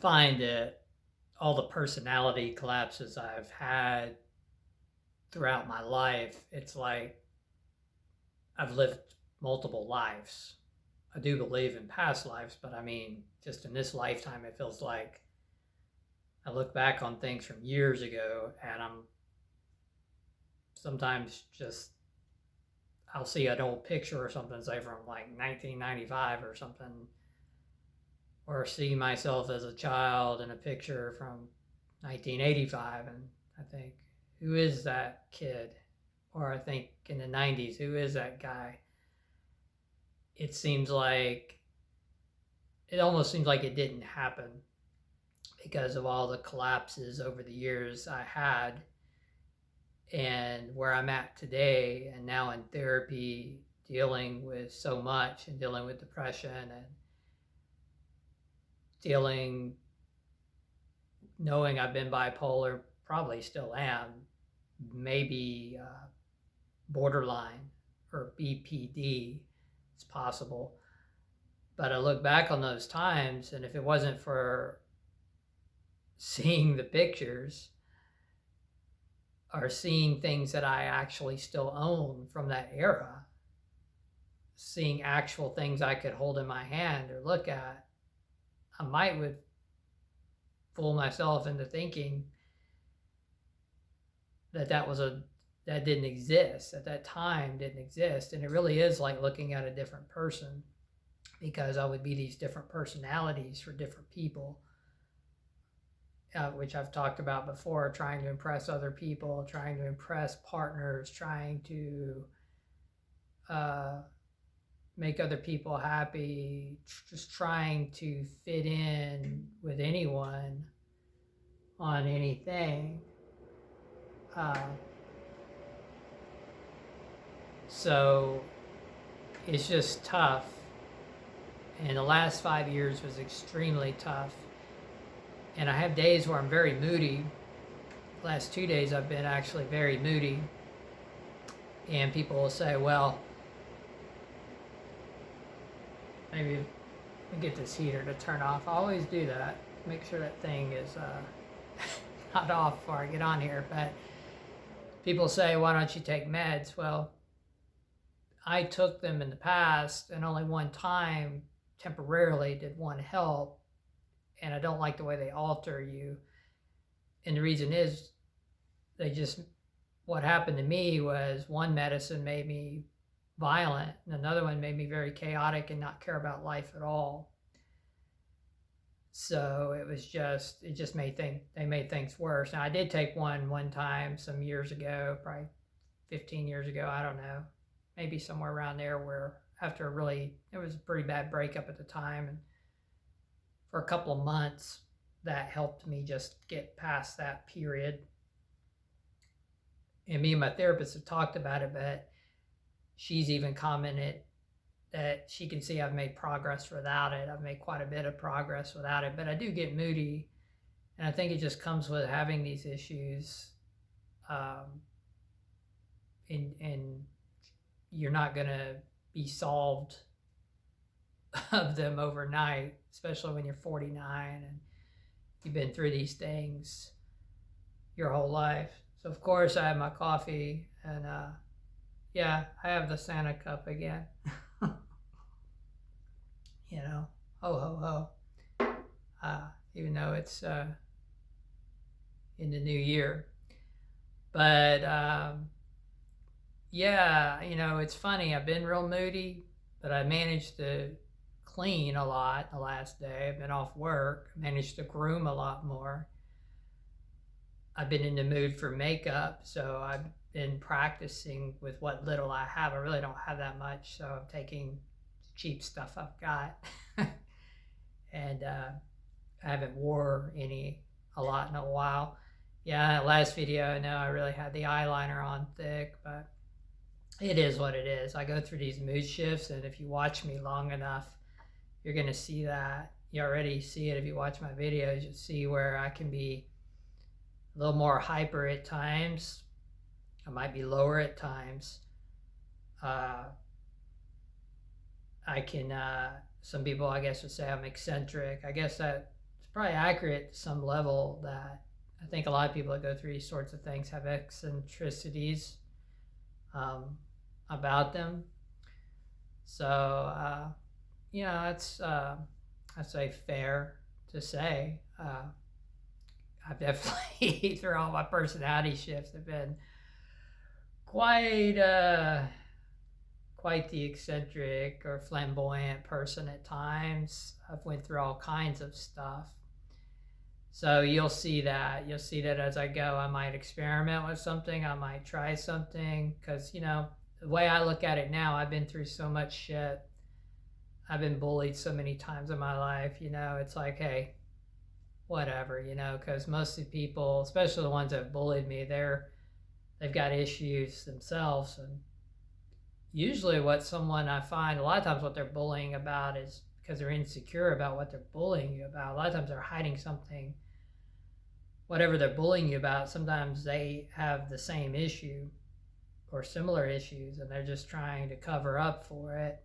find that all the personality collapses I've had throughout my life, it's like I've lived multiple lives. I do believe in past lives, but I mean, just in this lifetime, it feels like I look back on things from years ago and I'm sometimes just, I'll see an old picture or something, say from like 1995 or something, or see myself as a child in a picture from 1985, and I think, who is that kid? Or I think in the 90s, who is that guy? It seems like, it almost seems like it didn't happen because of all the collapses over the years I had, and where I'm at today, and now in therapy, dealing with so much and dealing with depression and dealing, knowing I've been bipolar, probably still am, maybe borderline or BPD, it's possible. But I look back on those times, and if it wasn't for seeing the pictures or seeing things that I actually still own from that era, seeing actual things I could hold in my hand or look at, I might would fool myself into thinking that that didn't exist at that time, didn't exist. And it really is like looking at a different person, because I would be these different personalities for different people, which I've talked about before, trying to impress other people, trying to impress partners, trying to make other people happy, just trying to fit in with anyone on anything. So it's just tough. And the last 5 years was extremely tough. And I have days where I'm very moody. The last 2 days I've been actually very moody. And people will say, well, maybe we get this heater to turn off. I always do that. Make sure that thing is not off before I get on here. But people say, why don't you take meds? Well, I took them in the past, and only one time temporarily did one help. And I don't like the way they alter you. And the reason is, what happened to me was one medicine made me violent, and another one made me very chaotic and not care about life at all. So they made things worse. Now I did take one time some years ago, probably 15 years ago, I don't know, maybe somewhere around there, where it was a pretty bad breakup at the time, and for a couple of months that helped me just get past that period. And me and my therapist have talked about it, but she's even commented that she can see I've made progress without it. I've made quite a bit of progress without it, but I do get moody, and I think it just comes with having these issues. And you're not going to be solved of them overnight, especially when you're 49 and you've been through these things your whole life. So of course I have my coffee, and yeah, I have the Santa cup again. Ho ho ho. Even though it's in the new year. But yeah, it's funny. I've been real moody, but I managed to clean a lot the last day. I've been off work. I managed to groom a lot more. I've been in the mood for makeup, so I've been practicing with what little I have. I really don't have that much, so I'm taking cheap stuff I've got. And I haven't wore a lot in a while. Yeah, last video, I know I really had the eyeliner on thick, but it is what it is. I go through these mood shifts, and if you watch me long enough, you're going to see that. You already see it if you watch my videos. You'll see where I can be a little more hyper at times. I might be lower at times. I can, some people I guess would say I'm eccentric. I guess that's probably accurate to some level that I think a lot of people that go through these sorts of things have eccentricities um, about them. So, it's, I'd say, fair to say. I've definitely, through all my personality shifts, have been quite quite the eccentric or flamboyant person at times. I've went through all kinds of stuff. So you'll see that. You'll see that as I go. I might experiment with something. I might try something. Because, the way I look at it now, I've been through so much shit. I've been bullied so many times in my life. It's like, hey, whatever, because most of the people, especially the ones that bullied me, they've got issues themselves. And usually what someone I find, a lot of times what they're bullying about is because they're insecure about what they're bullying you about. A lot of times they're hiding something. Whatever they're bullying you about, sometimes they have the same issue or similar issues, and they're just trying to cover up for it.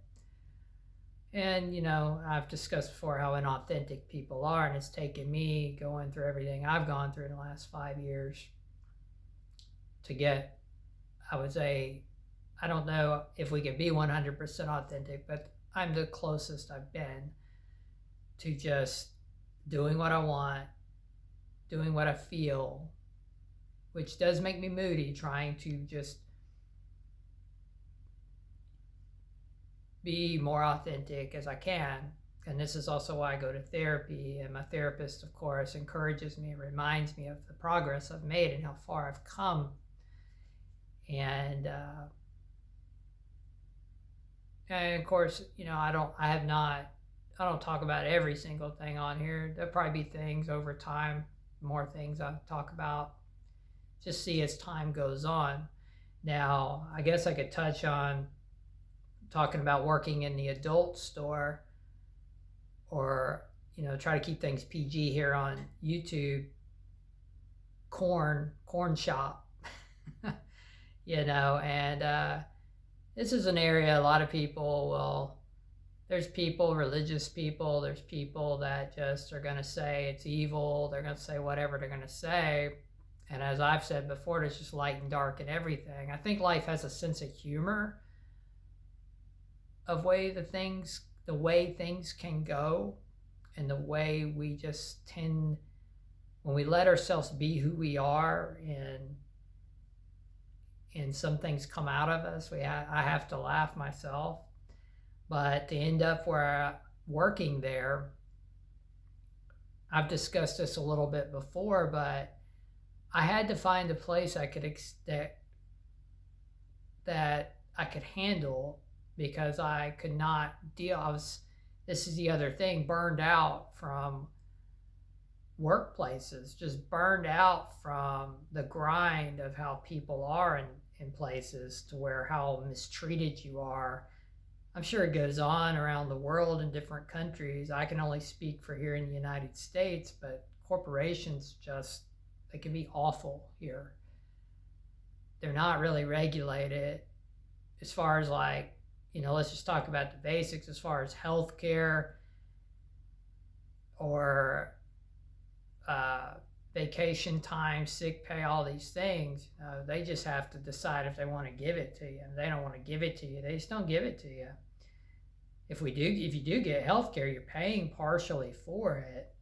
And, I've discussed before how inauthentic people are, and it's taken me going through everything I've gone through in the last 5 years to get, I would say, I don't know if we can be 100% authentic, but I'm the closest I've been to just doing what I want, doing what I feel, which does make me moody, trying to just be more authentic as I can. And this is also why I go to therapy. And my therapist, of course, encourages me and reminds me of the progress I've made and how far I've come. And of course, I don't talk about every single thing on here. There'll probably be things over time, more things I'll talk about, just see as time goes on. Now, I guess I could touch on talking about working in the adult store, or, try to keep things PG here on YouTube, corn shop, and this is an area a lot of people there's people, religious people, there's people that just are going to say it's evil, they're going to say whatever they're going to say. And as I've said before, there's just light and dark in everything. I think life has a sense of humor of the way things can go, and the way we just tend, when we let ourselves be who we are, and some things come out of us, I have to laugh myself. But to end up working there, I've discussed this a little bit before, but I had to find a place I could that I could handle, because I could not deal. This is the other thing, burned out from workplaces, just burned out from the grind of how people are in places, to where how mistreated you are. I'm sure it goes on around the world in different countries. I can only speak for here in the United States, but corporations they can be awful here. They're not really regulated as far as let's just talk about the basics as far as healthcare or vacation time, sick pay, all these things. They just have to decide if they want to give it to you. And if they don't want to give it to you, they just don't give it to you. If you do get healthcare, you're paying partially for it.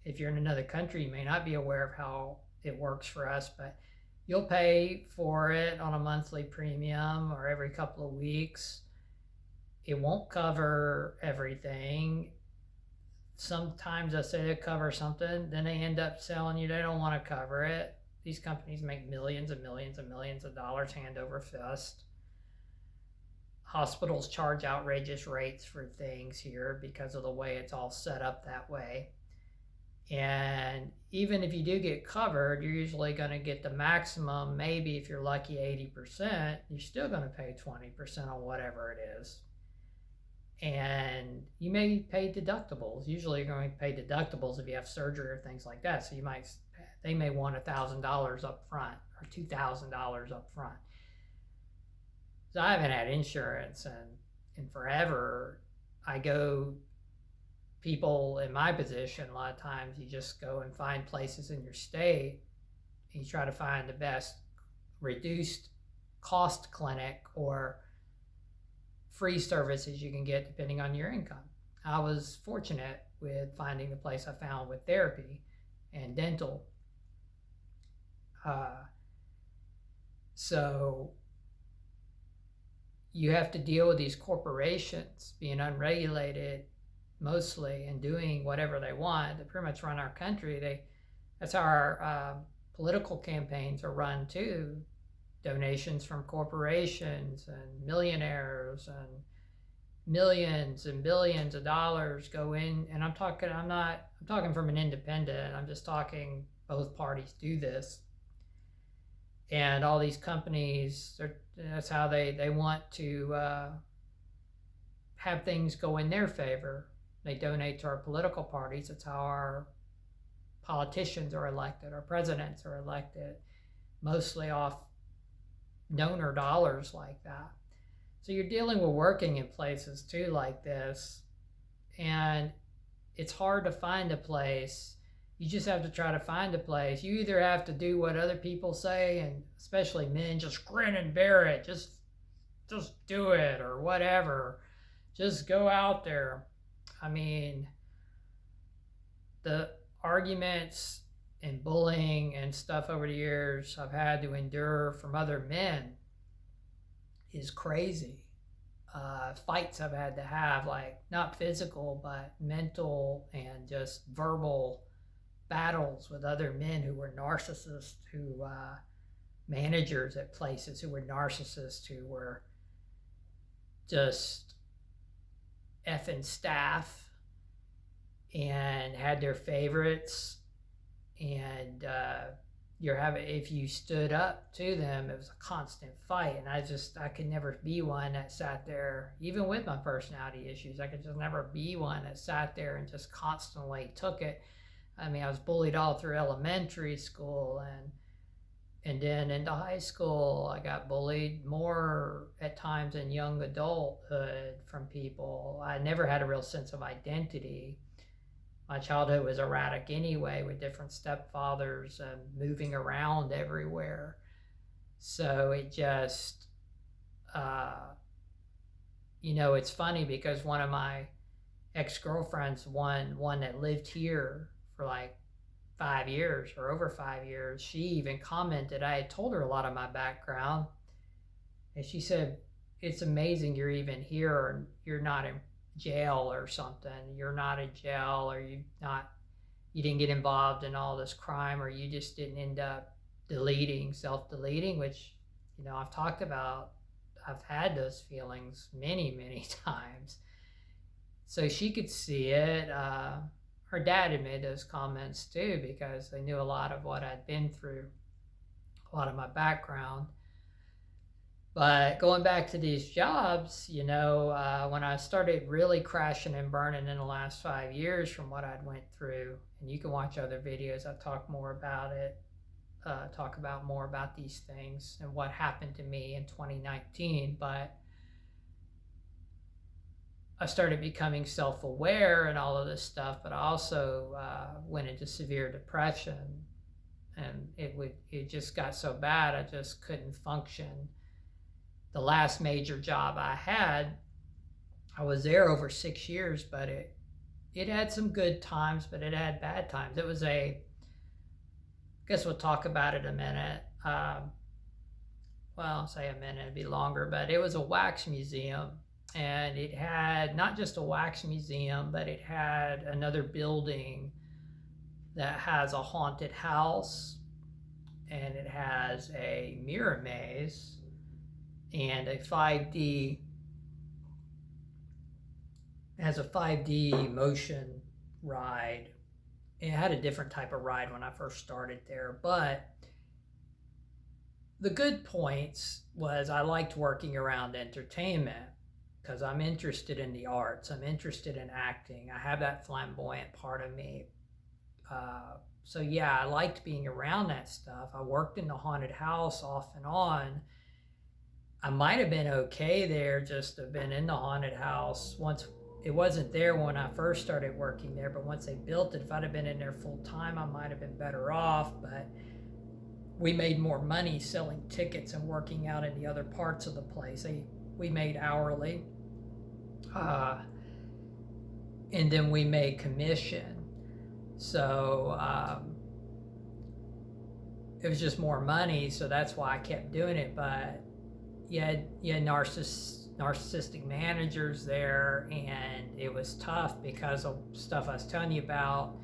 If you're in another country, you may not be aware of how it works for us, but you'll pay for it on a monthly premium or every couple of weeks. It won't cover everything. Sometimes I say they cover something, then they end up telling you they don't want to cover it. These companies make millions and millions and millions of dollars hand over fist. Hospitals charge outrageous rates for things here because of the way it's all set up that way. And even if you do get covered, you're usually going to get the maximum, maybe if you're lucky 80%, you're still going to pay 20% on whatever it is. And you may pay deductibles. Usually you're going to pay deductibles if you have surgery or things like that. So they may want $1,000 up front or $2,000 up front. So I haven't had insurance in forever. I go people in my position, a lot of times you just go and find places in your state and you try to find the best reduced cost clinic or free services you can get depending on your income. I was fortunate with finding the place I found with therapy and dental. So you have to deal with these corporations being unregulated mostly and doing whatever they want. They pretty much run our country. That's how our political campaigns are run too. Donations from corporations and millionaires, and millions and billions of dollars go in. And I'm talking from an independent. I'm just talking both parties do this. And all these companies, that's how they want to have things go in their favor. They donate to our political parties. That's how our politicians are elected. Our presidents are elected, mostly off donor dollars like that. So you're dealing with working in places too like this, and it's hard to find a place. You just have to try to find a place. You either have to do what other people say, and especially men, just grin and bear it, just do it, or whatever. Just go out there. I mean, the arguments and bullying and stuff over the years I've had to endure from other men is crazy. Fights I've had to have, like not physical, but mental and just verbal battles with other men who were narcissists, who managers at places who were narcissists, who were just effing staff and had their favorites. And if you stood up to them, it was a constant fight. And I could never be one that sat there, even with my personality issues, I could just never be one that sat there and just constantly took it. I mean, I was bullied all through elementary school, and then into high school, I got bullied more at times in young adulthood from people. I never had a real sense of identity. My childhood was erratic anyway, with different stepfathers and moving around everywhere. So it just, it's funny because one of my ex-girlfriends, one that lived here for like 5 years or over 5 years, she even commented, I had told her a lot of my background, and she said, it's amazing you're even here, or you're not in jail or something. You're not in jail, or you didn't get involved in all this crime, or you just didn't end up self-deleting, which, I've talked about. I've had those feelings many, many times. So she could see it. Her dad had made those comments too, because they knew a lot of what I'd been through, a lot of my background. But going back to these jobs, when I started really crashing and burning in the last 5 years from what I'd went through, and you can watch other videos, I talk more about it, talk about more about these things and what happened to me in 2019. But I started becoming self-aware and all of this stuff, but I also went into severe depression, and it just got so bad I just couldn't function. The last major job I had, I was there over 6 years, but it had some good times, but it had bad times. It was I guess we'll talk about it a minute. I'll say a minute, it'd be longer, but it was a wax museum. And it had not just a wax museum, but it had another building that has a haunted house, and it has a mirror maze, and a 5D motion ride. It had a different type of ride when I first started there, but the good points was I liked working around entertainment because I'm interested in the arts. I'm interested in acting. I have that flamboyant part of me. So yeah, I liked being around that stuff. I worked in the haunted house off and on. I might have been okay there just to have been in the haunted house once it wasn't there when I first started working there, but once they built it, if I'd have been in there full time, I might have been better off. But we made more money selling tickets and working out in the other parts of the place. We made hourly, and then we made commission. So it was just more money, so that's why I kept doing it. But you had narcissistic managers there, and it was tough because of stuff I was telling you about.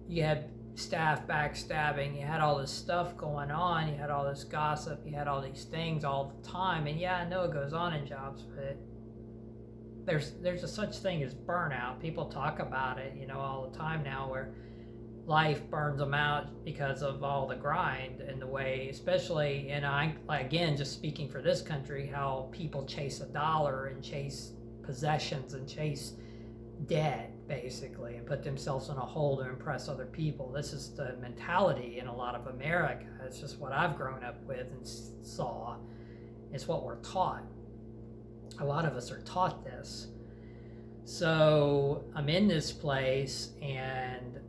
You had staff backstabbing, you had all this stuff going on, you had all this gossip, you had all these things all the time. And yeah, I know it goes on in jobs, but there's a such thing as burnout. People talk about it, all the time now, where life burns them out because of all the grind and the way, especially, and again, just speaking for this country, how people chase a dollar and chase possessions and chase debt, basically, and put themselves in a hole to impress other people. This is the mentality in a lot of America. It's just what I've grown up with and saw. It's what we're taught. A lot of us are taught this. So I'm in this place, and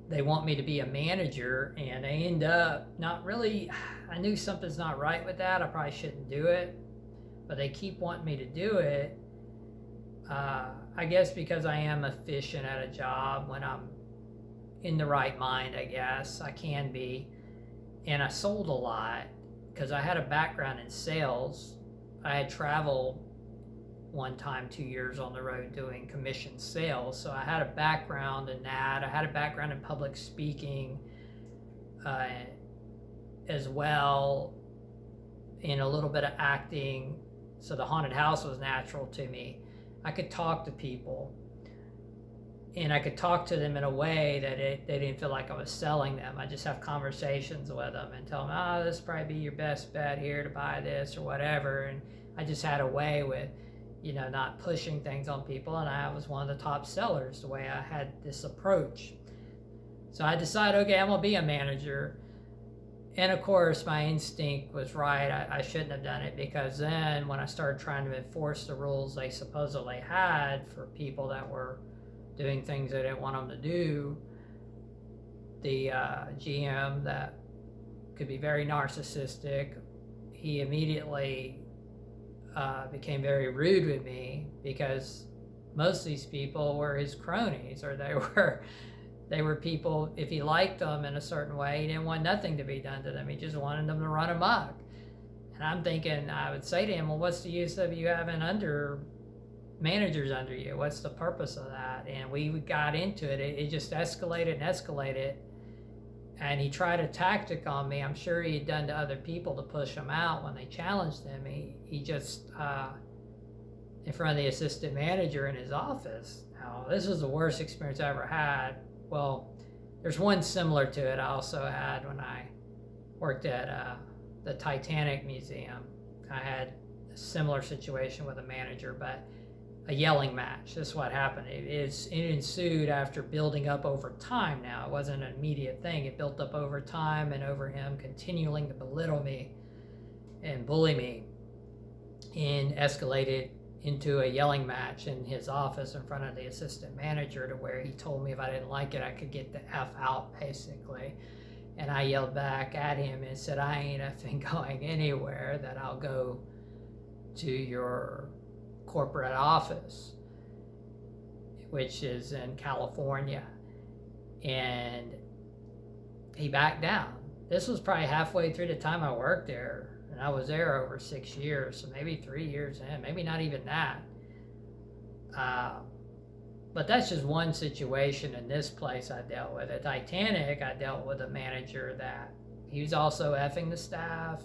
they want me to be a manager, and I end up not really, I knew something's not right with that. I probably shouldn't do it, but they keep wanting me to do it. I guess because I am efficient at a job when I'm in the right mind, I guess. I can be. And I sold a lot because I had a background in sales. I had traveled one time 2 years on the road doing commission sales. So I had a background in that. I had a background in public speaking as well, and a little bit of acting. So the haunted house was natural to me. I could talk to people, and I could talk to them in a way that they didn't feel like I was selling them. I just have conversations with them and tell them, this would probably be your best bet here to buy this or whatever. And I just had a way with, not pushing things on people. And I was one of the top sellers the way I had this approach. So I decided, okay, I'm going to be a manager. And of course, my instinct was right. I shouldn't have done it, because then when I started trying to enforce the rules they supposedly had for people that were doing things they didn't want them to do, the GM that could be very narcissistic, he immediately became very rude with me, because most of these people were his cronies, or they were people, if he liked them in a certain way, he didn't want nothing to be done to them. He just wanted them to run amok. And I'm thinking, I would say to him, well, what's the use of you having managers under you? What's the purpose of that? And we got into it. It just escalated and escalated. And he tried a tactic on me. I'm sure he had done to other people to push them out when they challenged him. He just, in front of the assistant manager in his office. Now, this was the worst experience I ever had. Well, there's one similar to it I also had when I worked at the Titanic Museum. I had a similar situation with a manager, but a yelling match. This is what happened. It ensued after building up over time now. It wasn't an immediate thing. It built up over time, and over him continuing to belittle me and bully me, and escalated into a yelling match in his office in front of the assistant manager, to where he told me if I didn't like it, I could get the F out, basically. And I yelled back at him and said, I ain't effing going anywhere, that I'll go to your corporate office, which is in California. And he backed down. This was probably halfway through the time I worked there. And I was there over 6 years, so maybe 3 years in, maybe not even that. But that's just one situation in this place I dealt with. At Titanic, I dealt with a manager that he was also effing the staff.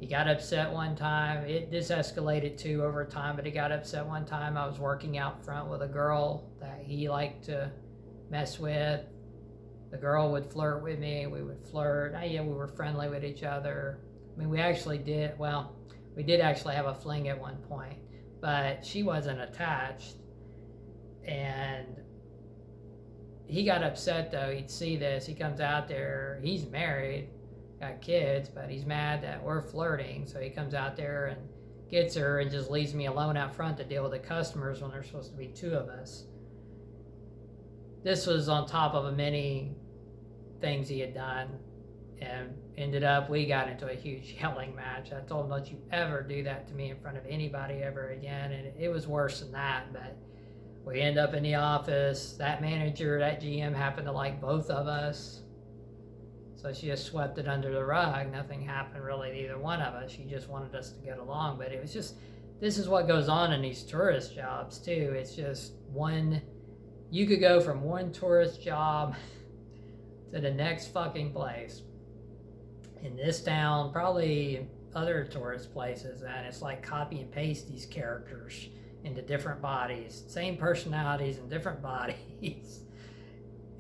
He got upset one time. This escalated too over time, but he got upset one time. I was working out front with a girl that he liked to mess with. The girl would flirt with me. We would flirt. We were friendly with each other. I mean, we did actually have a fling at one point, but she wasn't attached. And he got upset, though. He'd see this. He comes out there. He's married, got kids, but he's mad that we're flirting. So he comes out there and gets her and just leaves me alone out front to deal with the customers when there's supposed to be two of us. This was on top of many things he had done, and ended up, we got into a huge yelling match. I told him, don't you ever do that to me in front of anybody ever again, and it was worse than that. But we end up in the office. That manager, that GM happened to like both of us, so she just swept it under the rug. Nothing happened really to either one of us. She just wanted us to get along. But it was just, this is what goes on in these tourist jobs too. It's just one, you could go from one tourist job to the next fucking place in this town, probably other tourist places, and it's like copy and paste these characters into different bodies, same personalities in different bodies,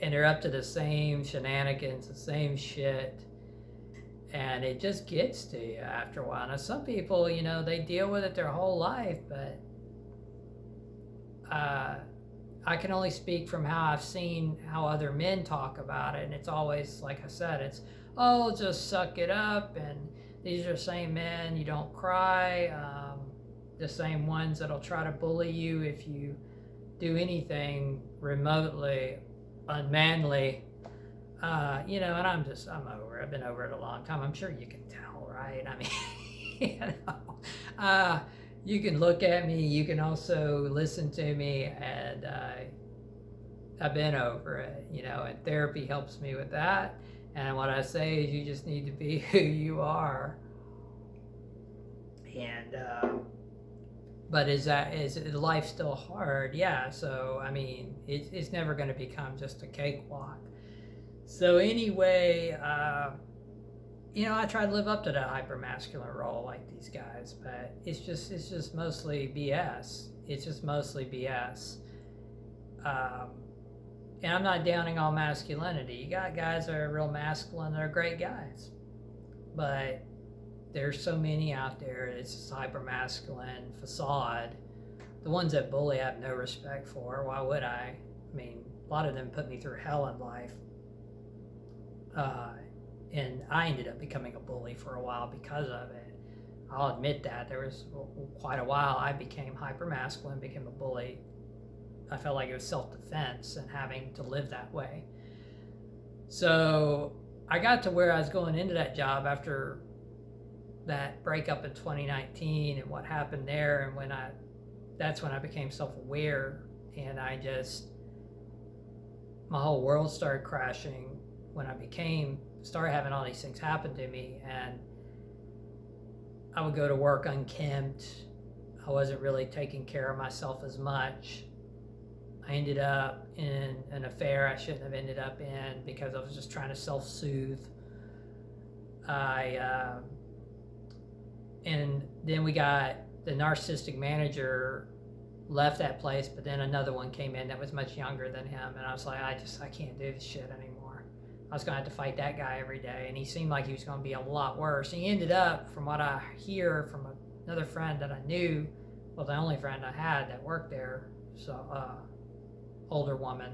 and they're up to the same shenanigans, the same shit, and it just gets to you after a while. Now, some people, you know, they deal with it their whole life, but I can only speak from how I've seen how other men talk about it, and it's always, like I said, it's, oh, just suck it up, and these are the same men, you don't cry, the same ones that'll try to bully you if you do anything remotely unmanly, you know, and I'm over it. I've been over it a long time. I'm sure you can tell, right? I mean, you know, you can look at me, you can also listen to me, and I've been over it, you know, and therapy helps me with that. And what I say is, you just need to be who you are. And but is life still hard? Yeah. So I mean, it's never going to become just a cakewalk. So anyway, you know, I try to live up to that hypermasculine role like these guys, but it's just mostly BS. It's just mostly BS. And I'm not downing all masculinity. You got guys that are real masculine, that are great guys, but there's so many out there. It's this hyper-masculine facade. The ones that bully, I have no respect for. Why would I? I mean, a lot of them put me through hell in life. And I ended up becoming a bully for a while because of it. I'll admit that. There was quite a while I became hyper-masculine, became a bully. I felt like it was self-defense and having to live that way. So I got to where I was going into that job after that breakup in 2019 and what happened there, and that's when I became self-aware, and my whole world started crashing when I started having all these things happen to me, and I would go to work unkempt. I wasn't really taking care of myself as much. I ended up in an affair I shouldn't have ended up in because I was just trying to self-soothe. And then we got the narcissistic manager left that place, but then another one came in that was much younger than him, and I was like, I can't do this shit anymore. I was gonna have to fight that guy every day, and he seemed like he was gonna be a lot worse. And he ended up, from what I hear from another friend that I knew, well, the only friend I had that worked there, so older woman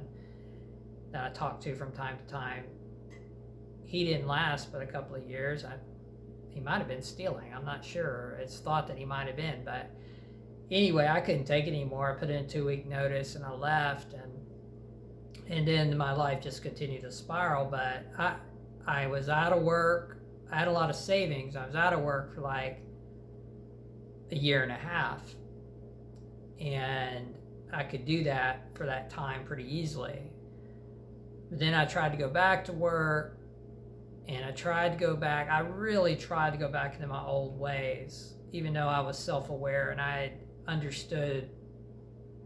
that I talked to from time to time, he didn't last but a couple of years. He might have been stealing, I'm not sure. It's thought that he might have been, but anyway, I couldn't take it anymore. I put in a 2-week notice and I left, and then my life just continued to spiral. But I was out of work. I had a lot of savings. I was out of work for like a year and a half, and I could do that for that time pretty easily. But then I tried to go back to work, and I really tried to go back into my old ways, even though I was self-aware and I had understood.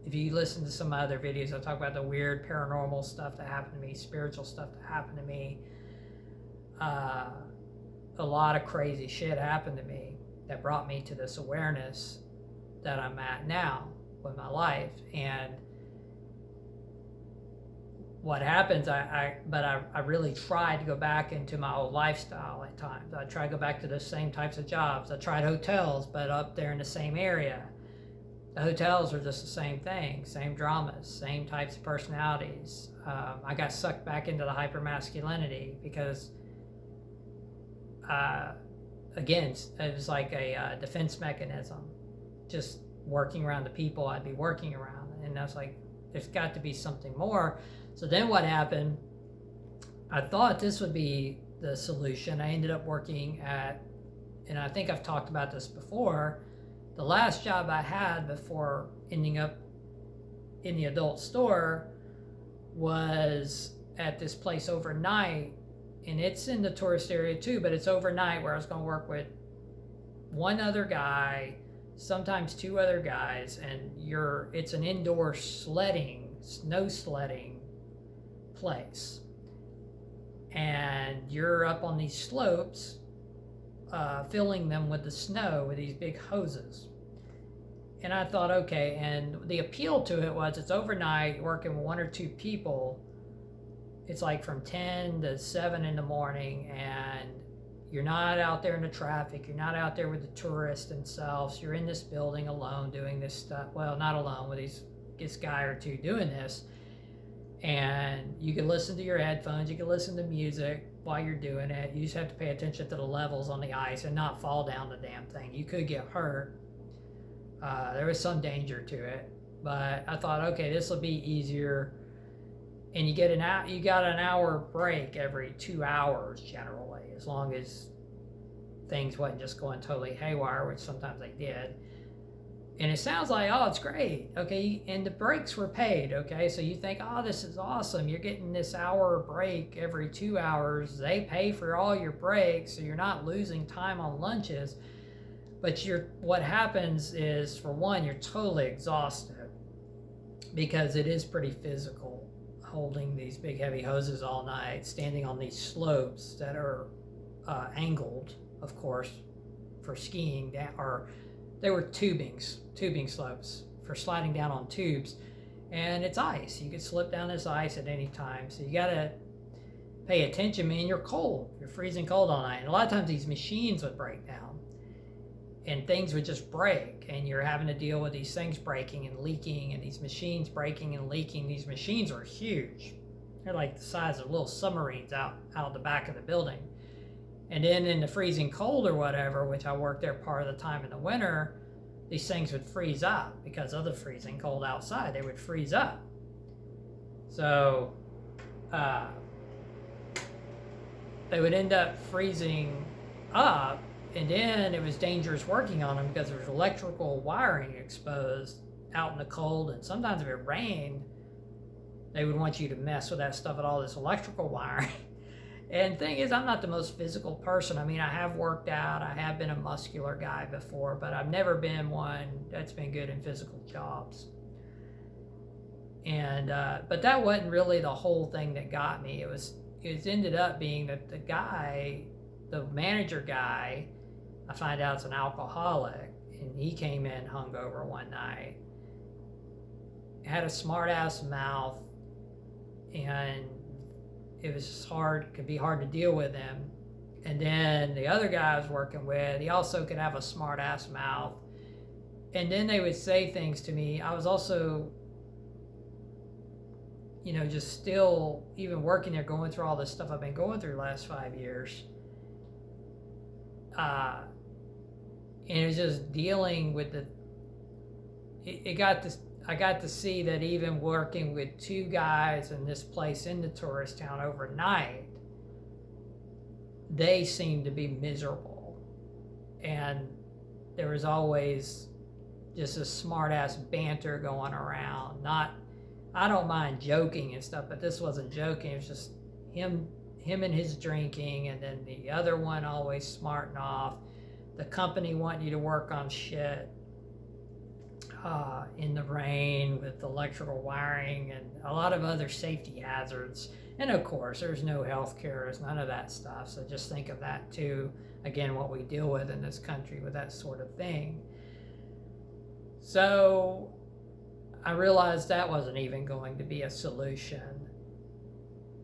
If you listen to some other videos, I talk about the weird paranormal stuff that happened to me, spiritual stuff that happened to me. A lot of crazy shit happened to me that brought me to this awareness that I'm at now with my life. And what happens, I really tried to go back into my old lifestyle at times. I tried to go back to the same types of jobs. I tried hotels, but up there in the same area. The hotels are just the same thing, same dramas, same types of personalities. I got sucked back into the hypermasculinity because, again, it was like a defense mechanism. just working around the people I'd be working around. And I was like, there's got to be something more. So then what happened, I thought this would be the solution. I ended up working at, and I think I've talked about this before, the last job I had before ending up in the adult store was at this place overnight, and it's in the tourist area too, but it's overnight, where I was going to work with one other guy, sometimes two other guys, and it's an indoor snow sledding place. And you're up on these slopes, filling them with the snow with these big hoses. And I thought, okay, and the appeal to it was it's overnight, working with one or two people. It's like from 10 to 7 in the morning, and you're not out there in the traffic. You're not out there with the tourists themselves. You're in this building alone doing this stuff. Well, not alone, with this guy or two doing this. And you can listen to your headphones. You can listen to music while you're doing it. You just have to pay attention to the levels on the ice and not fall down the damn thing. You could get hurt. There was some danger to it. But I thought, okay, this will be easier. And you got an hour break every 2 hours generally, as long as things wasn't just going totally haywire, which sometimes they did. And it sounds like, oh, it's great, okay, and the breaks were paid, okay, so you think, oh, this is awesome, you're getting this hour break every 2 hours, they pay for all your breaks, so you're not losing time on lunches. But what happens is, for one, you're totally exhausted, because it is pretty physical, holding these big heavy hoses all night, standing on these slopes that are angled, of course, for skiing, or they were tubing slopes for sliding down on tubes. And it's ice. You could slip down this ice at any time. So you got to pay attention, man. You're cold. You're freezing cold all night. And a lot of times these machines would break down and things would just break. And you're having to deal with these things breaking and leaking, and these machines breaking and leaking. These machines are huge. They're like the size of little submarines out the back of the building. And then in the freezing cold or whatever, which I worked there part of the time in the winter, these things would freeze up because of the freezing cold outside. They would freeze up. So they would end up freezing up, and then it was dangerous working on them because there was electrical wiring exposed out in the cold. And sometimes if it rained, they would want you to mess with that stuff, with all this electrical wiring. And thing is, I'm not the most physical person. I mean, I have worked out. I have been a muscular guy before, but I've never been one that's been good in physical jobs. And but that wasn't really the whole thing that got me. It ended up being that the manager guy, I find out it's an alcoholic, and he came in hungover one night. Had a smart ass mouth, and it was just could be hard to deal with him. And then the other guy I was working with, he also could have a smart ass mouth. And then they would say things to me. I was also, just still, even working there, going through all this stuff I've been going through the last 5 years. And it was just dealing with I got to see that even working with two guys in this place in the tourist town overnight, they seemed to be miserable. And there was always just a smart ass banter going around. I don't mind joking and stuff, but this wasn't joking. It was just him and his drinking, and then the other one always smarting off. The company wanting you to work on shit in the rain with electrical wiring and a lot of other safety hazards. And of course, there's no health care, there's none of that stuff. So just think of that too. Again, what we deal with in this country with that sort of thing. So I realized that wasn't even going to be a solution.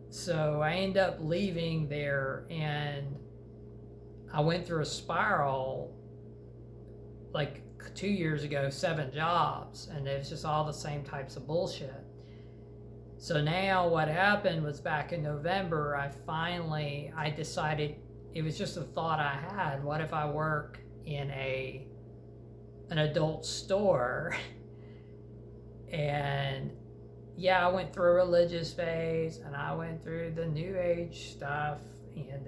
So I ended up leaving there, and I went through a spiral like 2 years ago, 7 jobs, and it was just all the same types of bullshit. So now what happened was, back in November, I decided, it was just a thought I had, what if I work in an adult store. And yeah, I went through a religious phase, and I went through the new age stuff, and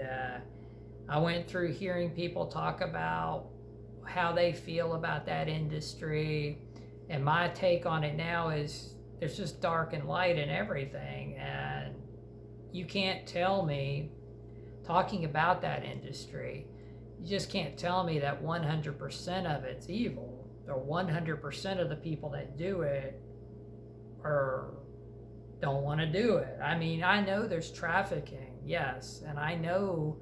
I went through hearing people talk about how they feel about that industry. And my take on it now is there's just dark and light in everything. And you can't tell me, talking about that industry, you just can't tell me that 100% of it's evil, or 100% of the people that do it or don't want to do it. I mean, I know there's trafficking, yes, and I know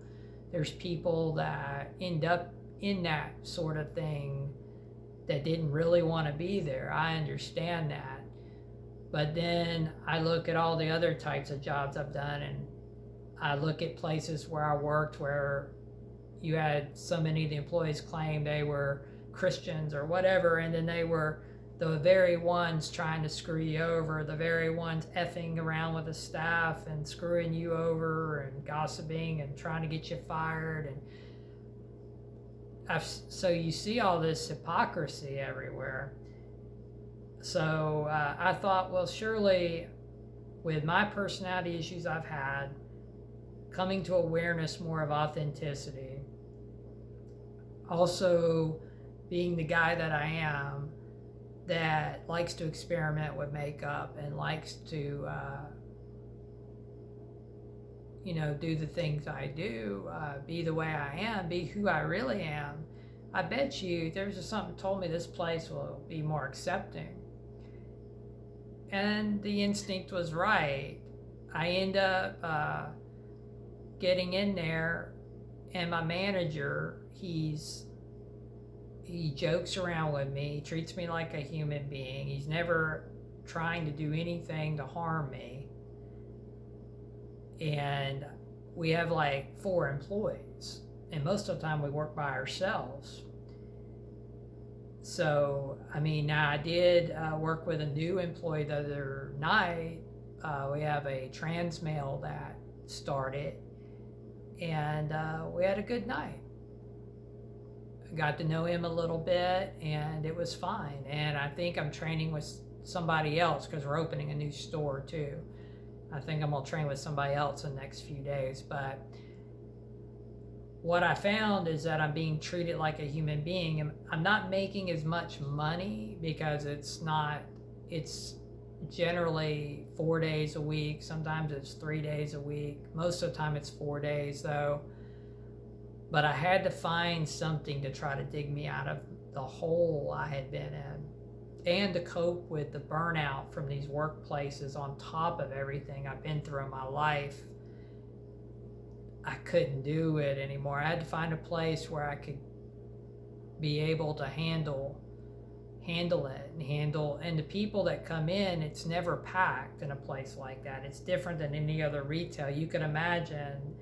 there's people that end up in that sort of thing that didn't really want to be there. I understand that. But then I look at all the other types of jobs I've done, and I look at places where I worked where you had so many of the employees claim they were Christians or whatever, and then they were the very ones trying to screw you over, the very ones effing around with the staff and screwing you over and gossiping and trying to get you fired. And so you see all this hypocrisy everywhere. So I thought, well, surely with my personality issues I've had, coming to awareness more of authenticity, also being the guy that I am, that likes to experiment with makeup and likes to do the things I do, be the way I am, be who I really am. I bet you there's just something told me this place will be more accepting. And the instinct was right. I end up getting in there, and my manager, he jokes around with me, treats me like a human being. He's never trying to do anything to harm me. And we have like 4 employees, and most of the time we work by ourselves. So, I mean, now I did work with a new employee the other night. We have a trans male that started, and we had a good night. I got to know him a little bit, and it was fine. And I think I'm training with somebody else because we're opening a new store too. I think I'm gonna train with somebody else in the next few days. But what I found is that I'm being treated like a human being. I'm not making as much money because it's generally 4 days a week. Sometimes it's 3 days a week. Most of the time it's 4 days though. But I had to find something to try to dig me out of the hole I had been in, and to cope with the burnout from these workplaces on top of everything I've been through in my life. I couldn't do it anymore. I had to find a place where I could be able to handle it, and the people that come in, it's never packed in a place like that. It's different than any other retail you could imagine.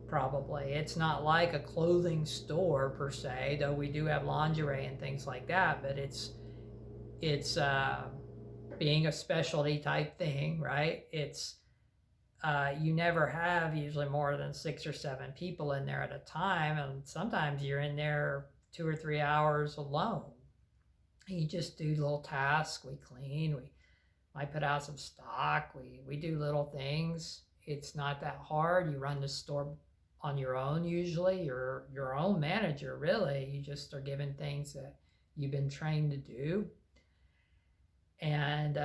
Probably it's not like a clothing store per se, though we do have lingerie and things like that, but it's being a specialty type thing, right? It's you never have usually more than 6 or 7 people in there at a time, and sometimes you're in there 2 or 3 hours alone. You just do little tasks. We clean, we might put out some stock, we do little things. It's not that hard. You run the store on your own usually. You're your own manager, really. You just are given things that you've been trained to do. And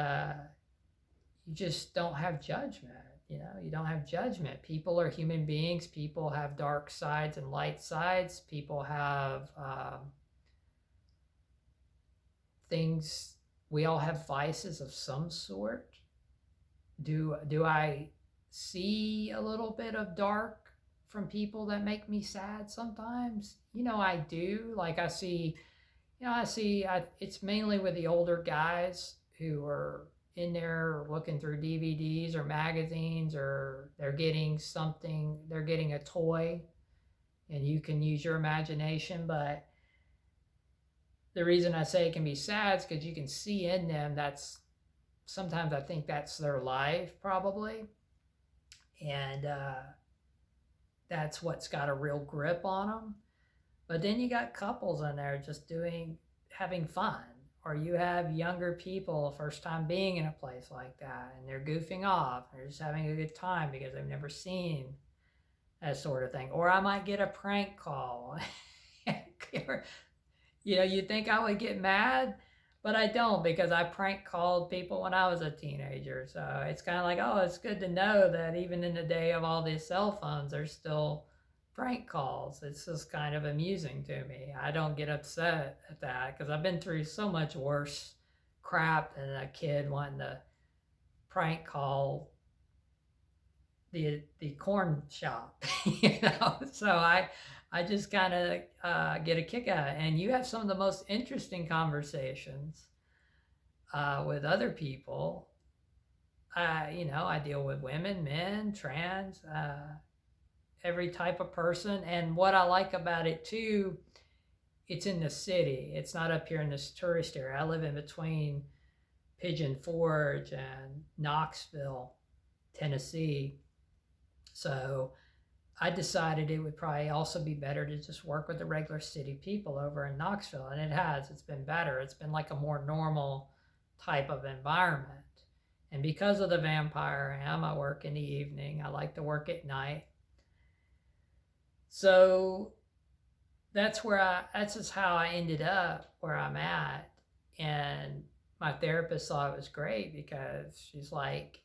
you just don't have judgment. You don't have judgment. People are human beings. People have dark sides and light sides. People have things. We all have vices of some sort. Do I see a little bit of dark from people that make me sad sometimes? I do. Like I see, it's mainly with the older guys who are in there looking through DVDs or magazines, or they're getting a toy, and you can use your imagination. But the reason I say it can be sad is because you can see in them, sometimes I think that's their life probably. And that's what's got a real grip on them. But then you got couples in there just doing having fun, or you have younger people first time being in a place like that and they're goofing off, they're just having a good time because they've never seen that sort of thing. Or I might get a prank call. You'd think I would get mad, but I don't, because I prank called people when I was a teenager. So it's kind of like, oh, it's good to know that even in the day of all these cell phones, there's still prank calls. It's just kind of amusing to me. I don't get upset at that because I've been through so much worse crap than a kid wanting to prank call the corn shop. So I just kind of get a kick out of it. And you have some of the most interesting conversations with other people. I deal with women, men, trans, every type of person. And what I like about it too, it's in the city. It's not up here in this tourist area. I live in between Pigeon Forge and Knoxville, Tennessee. So I decided it would probably also be better to just work with the regular city people over in Knoxville. And it has. It's been better. It's been like a more normal type of environment. And because of the vampire I work in the evening. I like to work at night. So that's just how I ended up where I'm at. And my therapist thought it was great because she's like,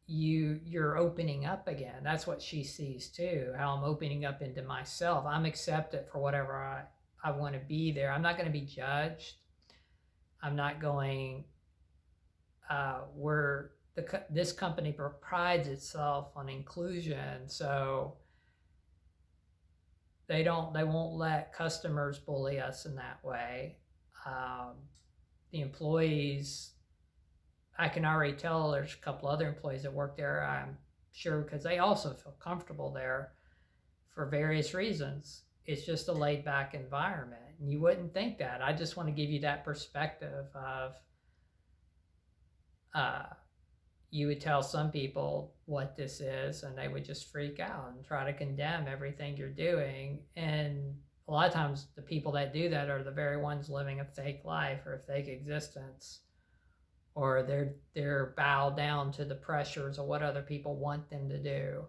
you're opening up again. That's what she sees too, how I'm opening up into myself. I'm accepted for whatever I want to be there. I'm not going to be judged. I'm not going, this company prides itself on inclusion. So they won't let customers bully us in that way. The employees, I can already tell there's a couple other employees that work there, I'm sure, because they also feel comfortable there for various reasons. It's just a laid back environment. And you wouldn't think that. I just want to give you that perspective of, you would tell some people what this is and they would just freak out and try to condemn everything you're doing. And a lot of times the people that do that are the very ones living a fake life or a fake existence, or they're bowed down to the pressures of what other people want them to do.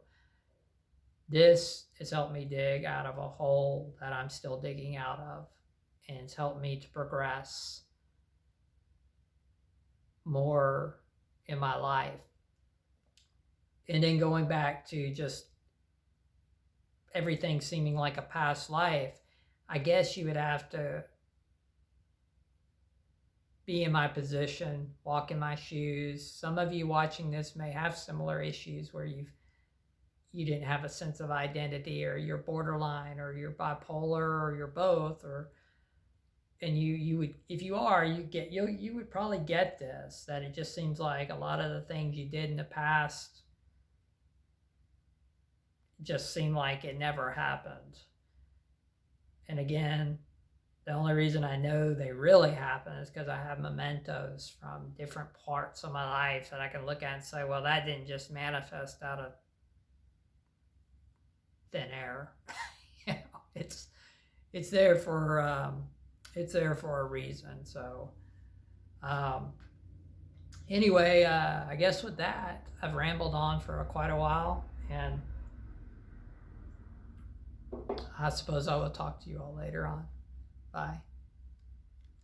This has helped me dig out of a hole that I'm still digging out of, and it's helped me to progress more in my life. And then going back to just everything seeming like a past life, I guess you would have to be in my position, walk in my shoes. Some of you watching this may have similar issues where you didn't have a sense of identity, or you're borderline, or you're bipolar, or you're both, and you would, if you are, you would probably get this, that it just seems like a lot of the things you did in the past just seem like it never happened. And again, the only reason I know they really happen is because I have mementos from different parts of my life that I can look at and say, well, that didn't just manifest out of thin air. It's there for a reason. So anyway, I guess with that, I've rambled on for quite a while, and I suppose I will talk to you all later on. Bye.